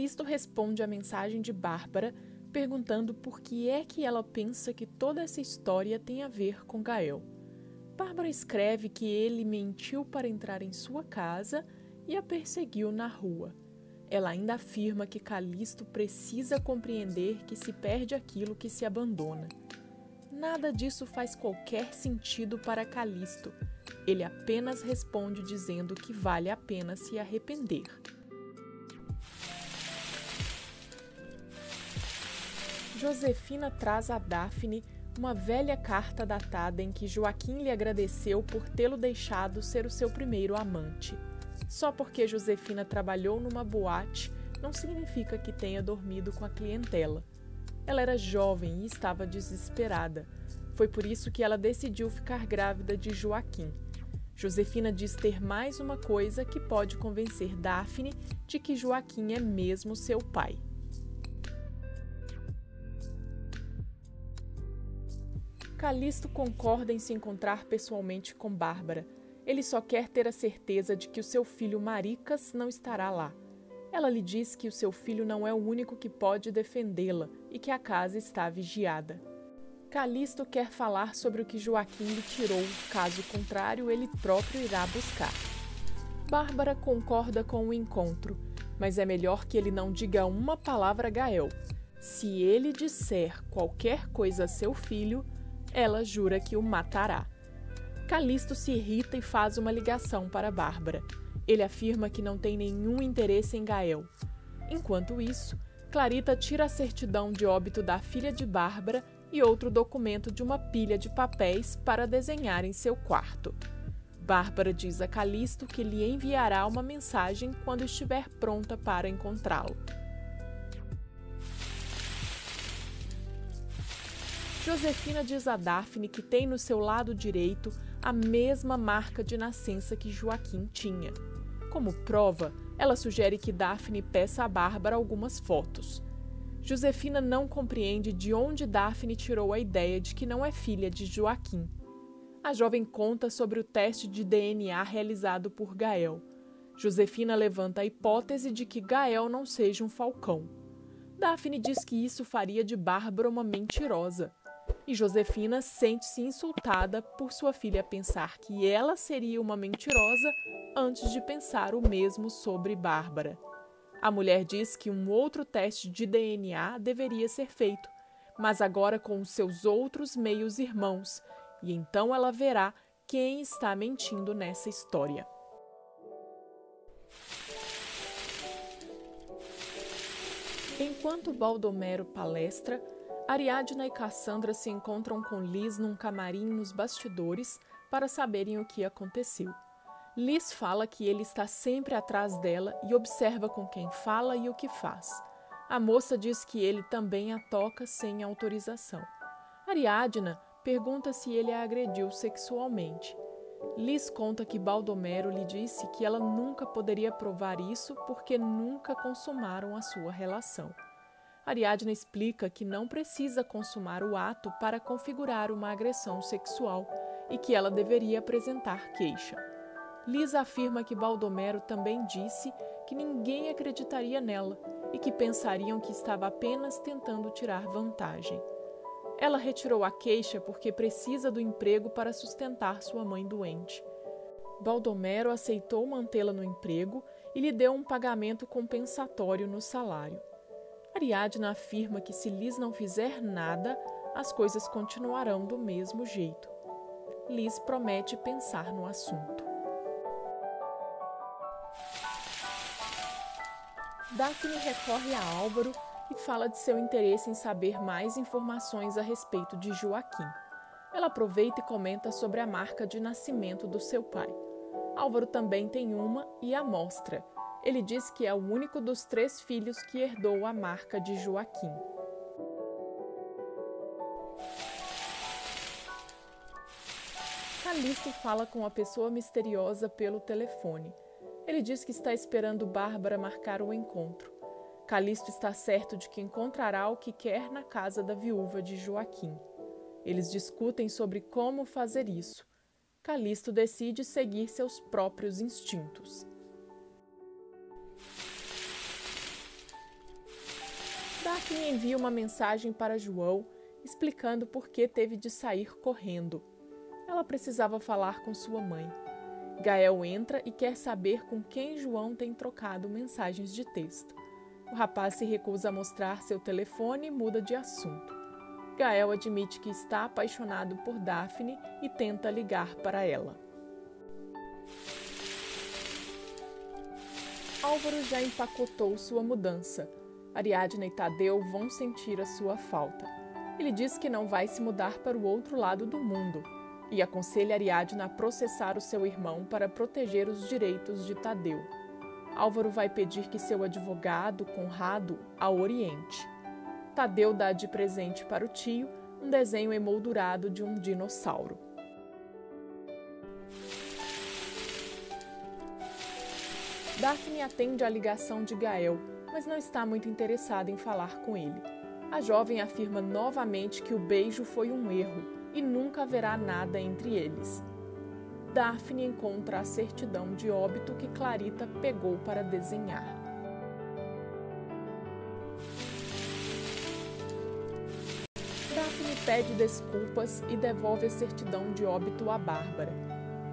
Calisto responde à mensagem de Bárbara, perguntando por que é que ela pensa que toda essa história tem a ver com Gael. Bárbara escreve que ele mentiu para entrar em sua casa e a perseguiu na rua. Ela ainda afirma que Calisto precisa compreender que se perde aquilo que se abandona. Nada disso faz qualquer sentido para Calisto. Ele apenas responde dizendo que vale a pena se arrepender. Josefina traz a Daphne uma velha carta datada em que Joaquim lhe agradeceu por tê-lo deixado ser o seu primeiro amante. Só porque Josefina trabalhou numa boate não significa que tenha dormido com a clientela. Ela era jovem e estava desesperada. Foi por isso que ela decidiu ficar grávida de Joaquim. Josefina diz ter mais uma coisa que pode convencer Daphne de que Joaquim é mesmo seu pai. Calisto concorda em se encontrar pessoalmente com Bárbara. Ele só quer ter a certeza de que o seu filho Maricas não estará lá. Ela lhe diz que o seu filho não é o único que pode defendê-la e que a casa está vigiada. Calisto quer falar sobre o que Joaquim lhe tirou, caso contrário, ele próprio irá buscar. Bárbara concorda com o encontro, mas é melhor que ele não diga uma palavra a Gael. Se ele disser qualquer coisa a seu filho, ela jura que o matará. Calisto se irrita e faz uma ligação para Bárbara. Ele afirma que não tem nenhum interesse em Gael. Enquanto isso, Clarita tira a certidão de óbito da filha de Bárbara e outro documento de uma pilha de papéis para desenhar em seu quarto. Bárbara diz a Calisto que lhe enviará uma mensagem quando estiver pronta para encontrá-lo. Josefina diz a Daphne que tem no seu lado direito a mesma marca de nascença que Joaquim tinha. Como prova, ela sugere que Daphne peça a Bárbara algumas fotos. Josefina não compreende de onde Daphne tirou a ideia de que não é filha de Joaquim. A jovem conta sobre o teste de DNA realizado por Gael. Josefina levanta a hipótese de que Gael não seja um falcão. Daphne diz que isso faria de Bárbara uma mentirosa. E Josefina sente-se insultada por sua filha pensar que ela seria uma mentirosa antes de pensar o mesmo sobre Bárbara. A mulher diz que um outro teste de DNA deveria ser feito, mas agora com os seus outros meios-irmãos, e então ela verá quem está mentindo nessa história. Enquanto Baldomero palestra, Ariadna e Cassandra se encontram com Liz num camarim nos bastidores para saberem o que aconteceu. Liz fala que ele está sempre atrás dela e observa com quem fala e o que faz. A moça diz que ele também a toca sem autorização. Ariadna pergunta se ele a agrediu sexualmente. Liz conta que Baldomero lhe disse que ela nunca poderia provar isso porque nunca consumaram a sua relação. Ariadna explica que não precisa consumar o ato para configurar uma agressão sexual e que ela deveria apresentar queixa. Liz afirma que Baldomero também disse que ninguém acreditaria nela e que pensariam que estava apenas tentando tirar vantagem. Ela retirou a queixa porque precisa do emprego para sustentar sua mãe doente. Baldomero aceitou mantê-la no emprego e lhe deu um pagamento compensatório no salário. Ariadna afirma que se Liz não fizer nada, as coisas continuarão do mesmo jeito. Liz promete pensar no assunto. Daphne recorre a Álvaro e fala de seu interesse em saber mais informações a respeito de Joaquim. Ela aproveita e comenta sobre a marca de nascimento do seu pai. Álvaro também tem uma e a mostra. Ele diz que é o único dos 3 filhos que herdou a marca de Joaquim. Calisto fala com uma pessoa misteriosa pelo telefone. Ele diz que está esperando Bárbara marcar o encontro. Calisto está certo de que encontrará o que quer na casa da viúva de Joaquim. Eles discutem sobre como fazer isso. Calisto decide seguir seus próprios instintos. Daphne envia uma mensagem para João, explicando por que teve de sair correndo. Ela precisava falar com sua mãe. Gael entra e quer saber com quem João tem trocado mensagens de texto. O rapaz se recusa a mostrar seu telefone e muda de assunto. Gael admite que está apaixonado por Daphne e tenta ligar para ela. Álvaro já empacotou sua mudança. Ariadna e Tadeu vão sentir a sua falta. Ele diz que não vai se mudar para o outro lado do mundo e aconselha Ariadna a processar o seu irmão para proteger os direitos de Tadeu. Álvaro vai pedir que seu advogado, Conrado, a oriente. Tadeu dá de presente para o tio um desenho emoldurado de um dinossauro. Daphne atende à ligação de Gael, mas não está muito interessada em falar com ele. A jovem afirma novamente que o beijo foi um erro e nunca haverá nada entre eles. Daphne encontra a certidão de óbito que Clarita pegou para desenhar. Daphne pede desculpas e devolve a certidão de óbito a Bárbara.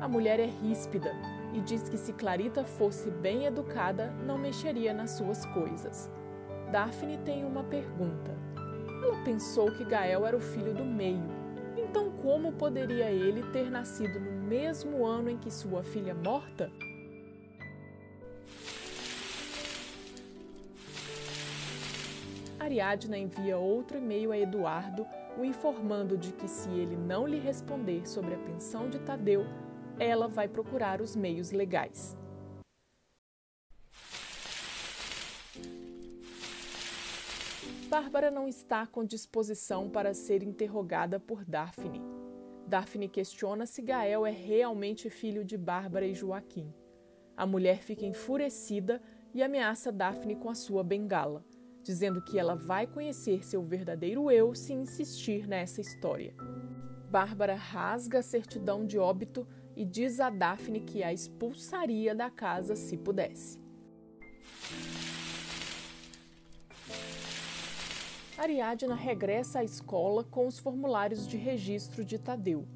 A mulher é ríspida e diz que se Clarita fosse bem educada, não mexeria nas suas coisas. Daphne tem uma pergunta. Ela pensou que Gael era o filho do meio. Então, como poderia ele ter nascido no mesmo ano em que sua filha morta? Ariadna envia outro e-mail a Eduardo, o informando de que se ele não lhe responder sobre a pensão de Tadeu, ela vai procurar os meios legais. Bárbara não está com disposição para ser interrogada por Daphne. Daphne questiona se Gael é realmente filho de Bárbara e Joaquim. A mulher fica enfurecida e ameaça Daphne com a sua bengala, dizendo que ela vai conhecer seu verdadeiro eu se insistir nessa história. Bárbara rasga a certidão de óbito e diz a Daphne que a expulsaria da casa se pudesse. Ariadna regressa à escola com os formulários de registro de Tadeu.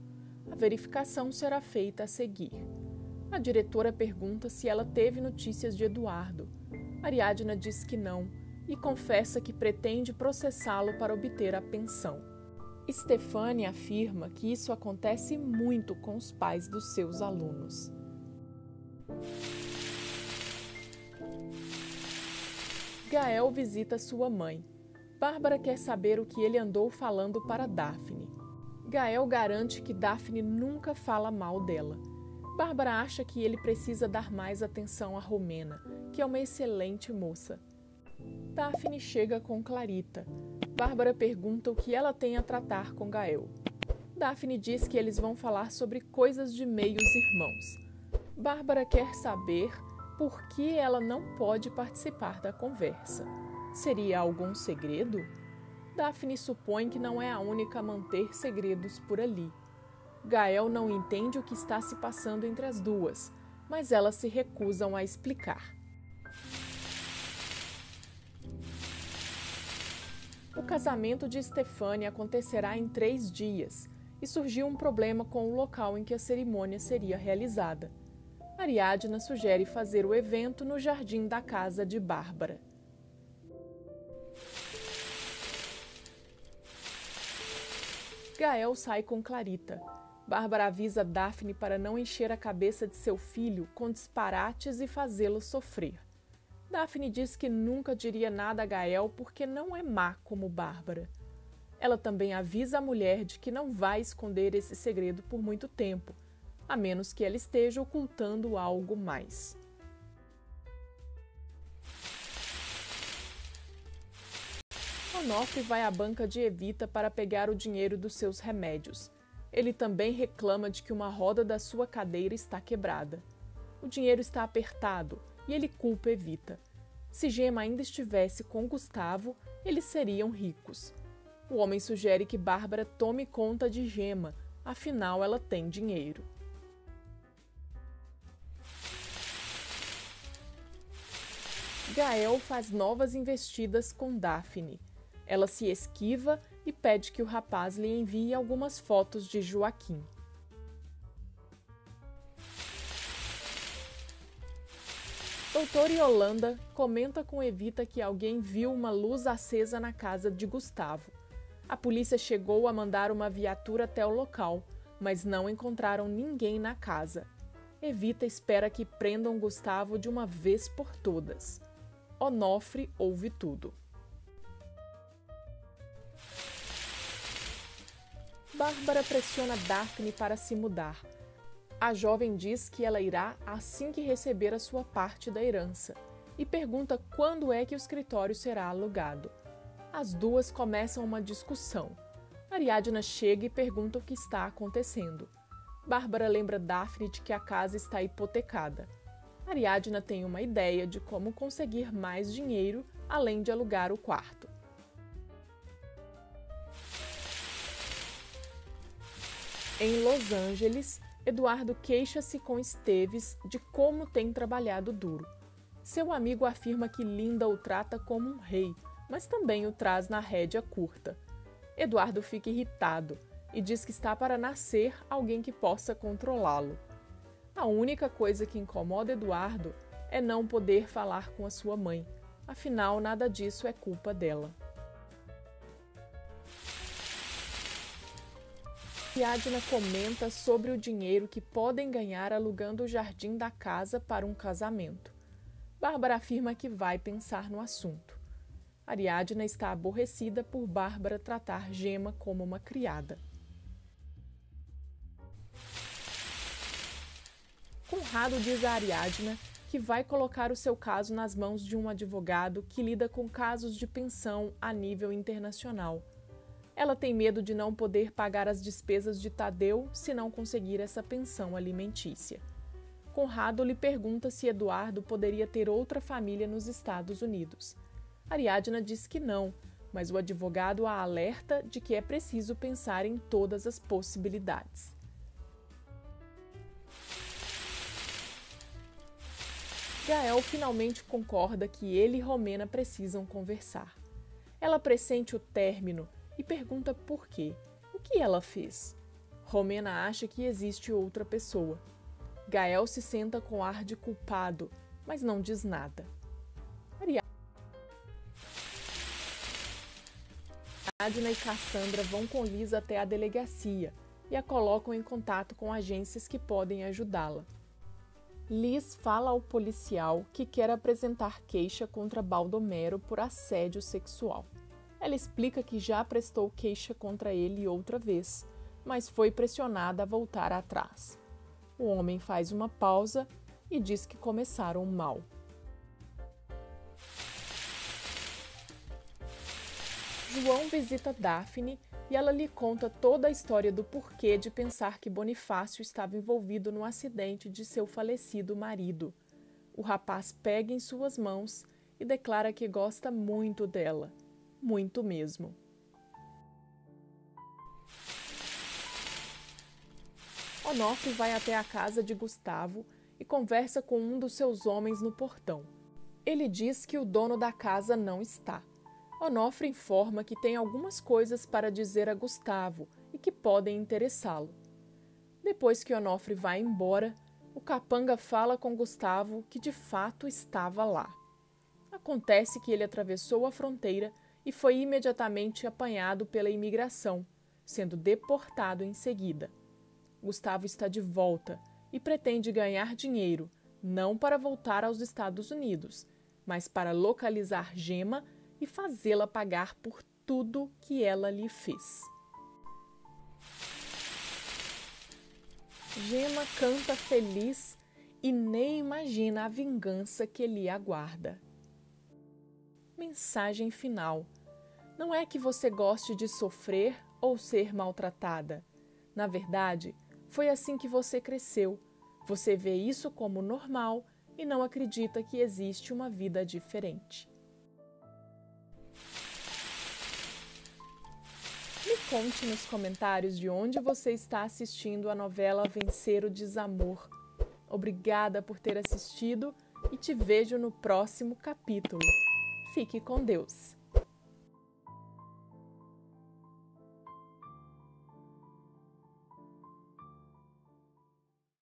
A verificação será feita a seguir. A diretora pergunta se ela teve notícias de Eduardo. Ariadna diz que não e confessa que pretende processá-lo para obter a pensão. Stefânia afirma que isso acontece muito com os pais dos seus alunos. Gael visita sua mãe. Bárbara quer saber o que ele andou falando para Daphne. Gael garante que Daphne nunca fala mal dela. Bárbara acha que ele precisa dar mais atenção a Romena, que é uma excelente moça. Daphne chega com Clarita. Bárbara pergunta o que ela tem a tratar com Gael. Daphne diz que eles vão falar sobre coisas de meios irmãos. Bárbara quer saber por que ela não pode participar da conversa. Seria algum segredo? Daphne supõe que não é a única a manter segredos por ali. Gael não entende o que está se passando entre as duas, mas elas se recusam a explicar. O casamento de Stefânia acontecerá em 3 dias e surgiu um problema com o local em que a cerimônia seria realizada. Ariadna sugere fazer o evento no jardim da casa de Bárbara. Gael sai com Clarita. Bárbara avisa Daphne para não encher a cabeça de seu filho com disparates e fazê-lo sofrer. Daphne diz que nunca diria nada a Gael porque não é má como Bárbara. Ela também avisa a mulher de que não vai esconder esse segredo por muito tempo, a menos que ela esteja ocultando algo mais. Onofre vai à banca de Evita para pegar o dinheiro dos seus remédios. Ele também reclama de que uma roda da sua cadeira está quebrada. O dinheiro está apertado e ele culpa Evita. Se Gema ainda estivesse com Gustavo, eles seriam ricos. O homem sugere que Bárbara tome conta de Gema, afinal ela tem dinheiro. Gael faz novas investidas com Daphne. Ela se esquiva e pede que o rapaz lhe envie algumas fotos de Joaquim. Doutor Yolanda comenta com Evita que alguém viu uma luz acesa na casa de Gustavo. A polícia chegou a mandar uma viatura até o local, mas não encontraram ninguém na casa. Evita espera que prendam Gustavo de uma vez por todas. Onofre ouve tudo. Bárbara pressiona Daphne para se mudar. A jovem diz que ela irá assim que receber a sua parte da herança e pergunta quando é que o escritório será alugado. As duas começam uma discussão. Ariadna chega e pergunta o que está acontecendo. Bárbara lembra Daphne de que a casa está hipotecada. Ariadna tem uma ideia de como conseguir mais dinheiro além de alugar o quarto. Em Los Angeles, Eduardo queixa-se com Esteves de como tem trabalhado duro. Seu amigo afirma que Linda o trata como um rei, mas também o traz na rédea curta. Eduardo fica irritado e diz que está para nascer alguém que possa controlá-lo. A única coisa que incomoda Eduardo é não poder falar com a sua mãe, afinal nada disso é culpa dela. Ariadna comenta sobre o dinheiro que podem ganhar alugando o jardim da casa para um casamento. Bárbara afirma que vai pensar no assunto. Ariadna está aborrecida por Bárbara tratar Gema como uma criada. Conrado diz a Ariadna que vai colocar o seu caso nas mãos de um advogado que lida com casos de pensão a nível internacional. Ela tem medo de não poder pagar as despesas de Tadeu se não conseguir essa pensão alimentícia. Conrado lhe pergunta se Eduardo poderia ter outra família nos Estados Unidos. Ariadna diz que não, mas o advogado a alerta de que é preciso pensar em todas as possibilidades. Gael finalmente concorda que ele e Romena precisam conversar. Ela pressente o término e pergunta por quê. O que ela fez? Romena acha que existe outra pessoa. Gael se senta com ar de culpado, mas não diz nada. Ariadna e Cassandra vão com Liz até a delegacia e a colocam em contato com agências que podem ajudá-la. Liz fala ao policial que quer apresentar queixa contra Baldomero por assédio sexual. Ela explica que já prestou queixa contra ele outra vez, mas foi pressionada a voltar atrás. O homem faz uma pausa e diz que começaram mal. João visita Daphne e ela lhe conta toda a história do porquê de pensar que Bonifácio estava envolvido no acidente de seu falecido marido. O rapaz pega em suas mãos e declara que gosta muito dela. Muito mesmo. Onofre vai até a casa de Gustavo e conversa com um dos seus homens no portão. Ele diz que o dono da casa não está. Onofre informa que tem algumas coisas para dizer a Gustavo e que podem interessá-lo. Depois que Onofre vai embora, o capanga fala com Gustavo que de fato estava lá. Acontece que ele atravessou a fronteira e foi imediatamente apanhado pela imigração, sendo deportado em seguida. Gustavo está de volta e pretende ganhar dinheiro, não para voltar aos Estados Unidos, mas para localizar Gema e fazê-la pagar por tudo que ela lhe fez. Gema canta feliz e nem imagina a vingança que lhe aguarda. Mensagem final. Não é que você goste de sofrer ou ser maltratada. Na verdade, foi assim que você cresceu. Você vê isso como normal e não acredita que existe uma vida diferente. Me conte nos comentários de onde você está assistindo a novela Vencer o Desamor. Obrigada por ter assistido e te vejo no próximo capítulo. Fique com Deus!